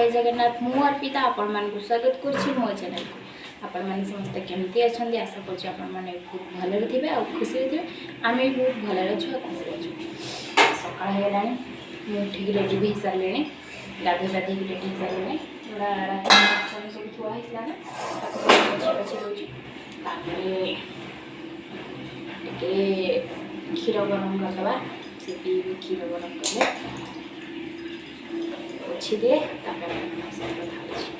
जय जगन्नाथ मु अर्पिता आपण मान स्वागत करछि मो चैनल को। आपण मान समस्त केमती अछंदी आशा करछि आपण माने बहुत भले थिबे आ खुशी थिबे। आमे बहुत भले अछु आ खुशी अछु। सकाळ हेलानी मु ठीक रेडी भी सारलेनी गाधे गाधे रेडी भी सारलेनी थोड़ा रात में सब थुआ हिसला ना ताको अच्छे होची ताके टिके क्षीर गरम करदबा से पी क्षीर गरम करले अच्छी दे तापर सब खाइ छी।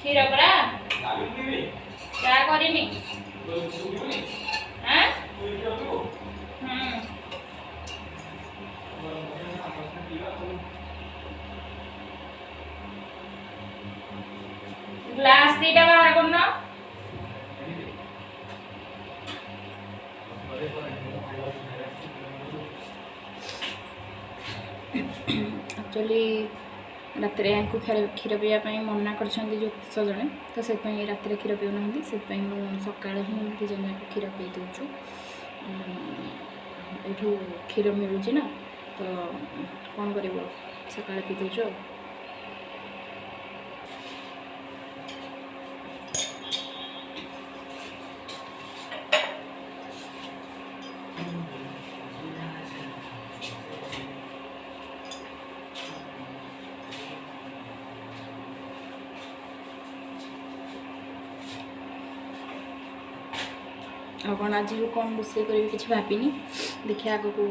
क्षीर परा क्या करिनी हां ग्लास दीटा बाहर करना एक्चुअली रात को क्षीर पीवाई मना कर ज्योतिष जड़े तो से रात क्षीर पीना से सका ही दिजन जाक क्षीर पी दूचु। ये क्षीर मिलूँ ना तो कौन कर सका पी दूचु। आ कौन आज कौन रोसे करी कि भाविनी देखिए आग को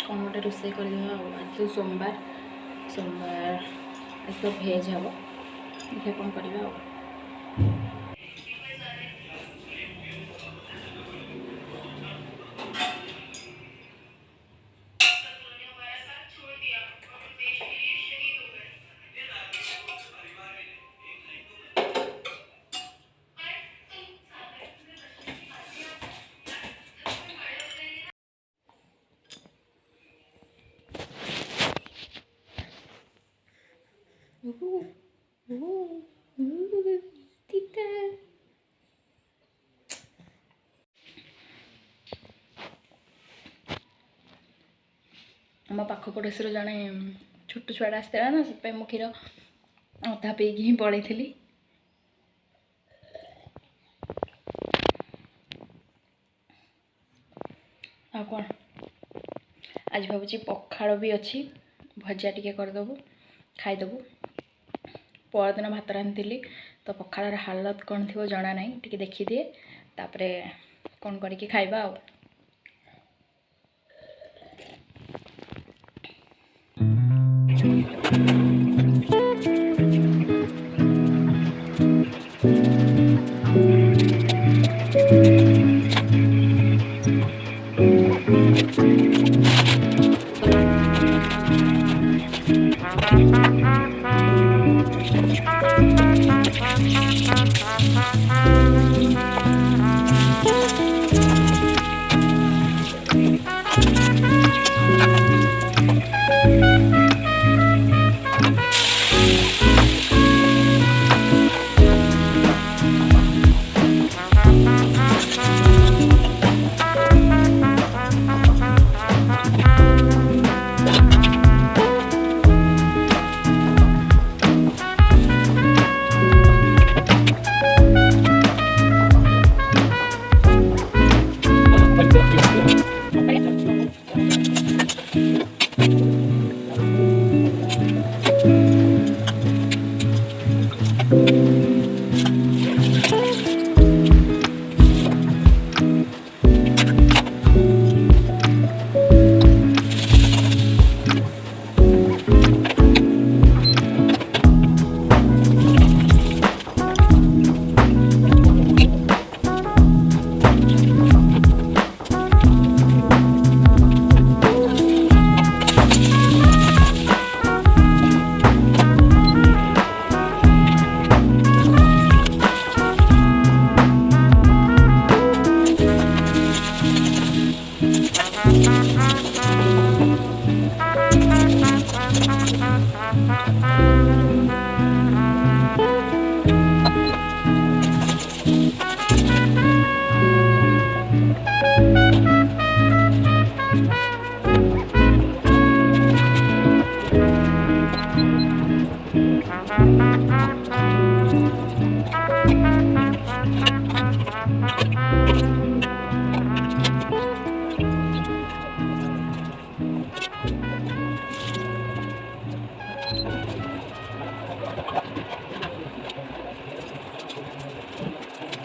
कौन गोटे रोसे कर आज तो सोमवार आज तो भेज हम देखिए कौन करवा। आम पाख पड़ोसी जड़े छोट छुआटा आसता ना से मो क्षीर अधा पीक ही पड़े थी। आ कौन आज भावुँ पखाड़ भी अच्छी भजा टिके करदेबू खाईदेबू। परदिन भात रांधि तो पखाड़ हालत कौन थी जना ना टी देखीदिए तापर कौन करके खाइबा आ।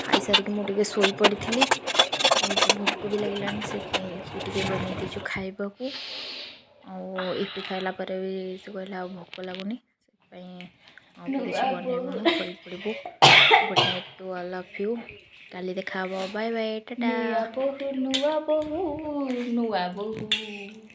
ଖାଇସାରିକି ମୁଁ ଟିକେ ଶୋଇ ପଡ଼ିଥିଲି। ଭୋକ ବି ଲାଗିଲାଣି, ସେଥିପାଇଁ ଇପି ଟିକେ ବନେଇ ଦେଇଛୁ ଖାଇବାକୁ। ଆଉ ଇପି ଖାଇଲା ପରେ ବି ସେ କହିଲା ଆଉ ଭୋକ ଲାଗୁନି, ସେଥିପାଇଁ ଆଉ ତ କିଛି ବନେଇବୁନି, ଶୋଇ ପଡ଼ିବୁ। Good night to all of you. କାଲି ଦେଖା ହବ। ବାଏ ବାଏ, ଟାଟା। ନୂଆ ବୋହୂ ନୂଆ ବୋହୂ।